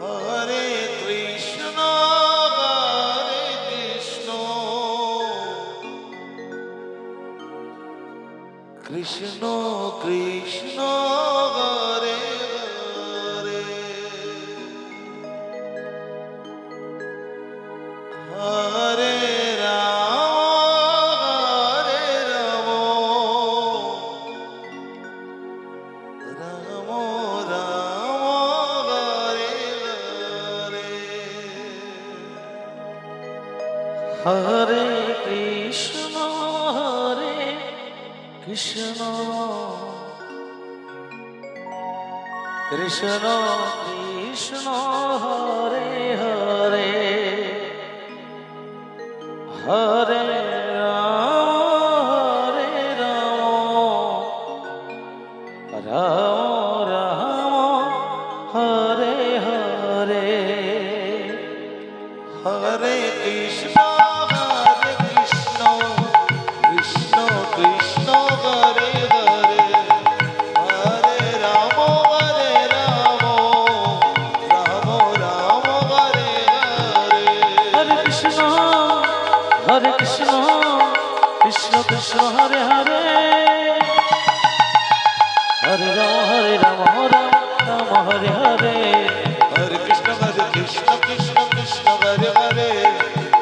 হরে কৃষ্ণ কৃষ্ণ কৃষ্ণ হরে হরে হরে রাম রাম রাম হরে হরে হরে কৃষ্ণ কৃষ্ণ কৃষ্ণ কৃষ্ণ হরে হরে হরে রাম রাম রাম হরে হরে হরে কৃষ্ণ কৃষ্ণ কৃষ্ণ হরে হরে হরে রাম রাম রাম হরে হরে হরে কৃষ্ণ কৃষ্ণ কৃষ্ণ হরে হরে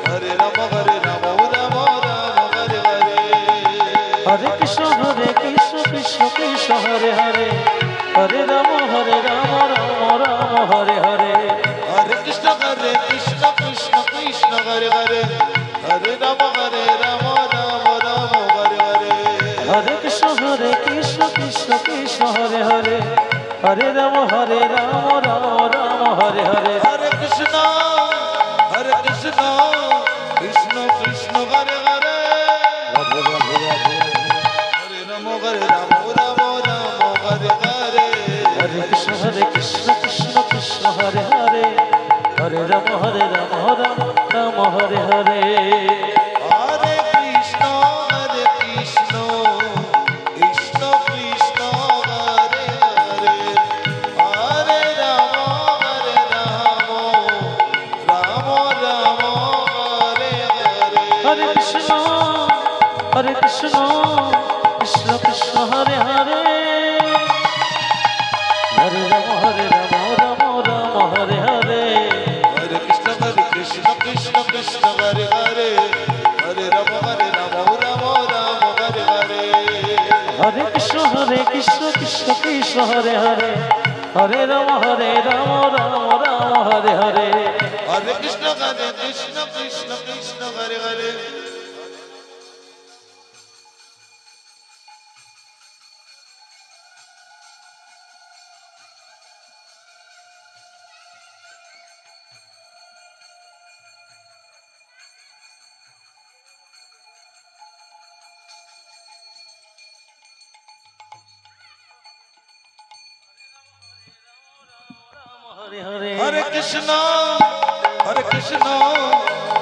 হরে রাম রাম রাম হরে হরে হরে কৃষ্ণ কৃষ্ণ কৃষ্ণ হরে হরে হরে রাম রাম হরে হরে হরে কৃষ্ণ কৃষ্ণ কৃষ্ণ হরে হরে হরে রাম রাম হরে হরে হরে কৃষ্ণ কৃষ্ণ কৃষ্ণ হরে হরে হরে রাম হরে হরে কৃষ্ণ কৃষ্ণ কৃষ্ণ হরে হরে হরে রাম রাম হরে হরে হরে কৃষ্ণ কৃষ্ণ কৃষ্ণ হরে হরে হরে রাম হরে হরে হরে কৃষ্ণ কৃষ্ণ কৃষ্ণ হরে হরে হরে রাম রাম হরে হরে হরে কৃষ্ণ কৃষ্ণ কৃষ্ণ হরে হরে হরে রাম রাম হরে হরে হরে কৃষ্ণ কৃষ্ণ কৃষ্ণ হরে হরে হরে রাম রাম হরে হরে হরে কৃষ্ণ কৃষ্ণ কৃষ্ণ হরে হরে হরে রাম রাম হরে হরে হরে কৃষ্ণ কৃষ্ণ কৃষ্ণ হরে হরে হরে রাম রাম হরে হরে হরে কৃষ্ণ কৃষ্ণ কৃষ্ণ হরে হরে হরে হরে হরে কৃষ্ণ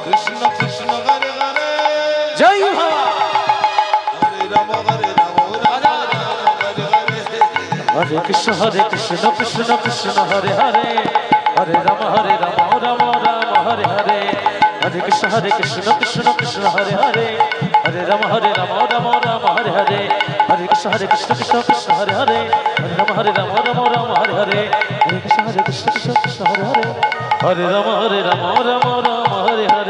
কৃষ্ণ কৃষ্ণ হরে হরে জয় বাবা হরে রাম হরে হরে কৃষ্ণ কৃষ্ণ কৃষ্ণ হরে হরে হরে রাম রাম হরে হরে হরে কৃষ্ণ কৃষ্ণ কৃষ্ণ হরে হরে হরে রাম রাম হরে হরে হরে কৃষ্ণ কৃষ্ণ হরে হরে হরে রাম রাম হরে হরে হরে কৃষ্ণ কৃষ্ণ কৃষ্ণ হরে হরে হরে রাম রাম হরে হরে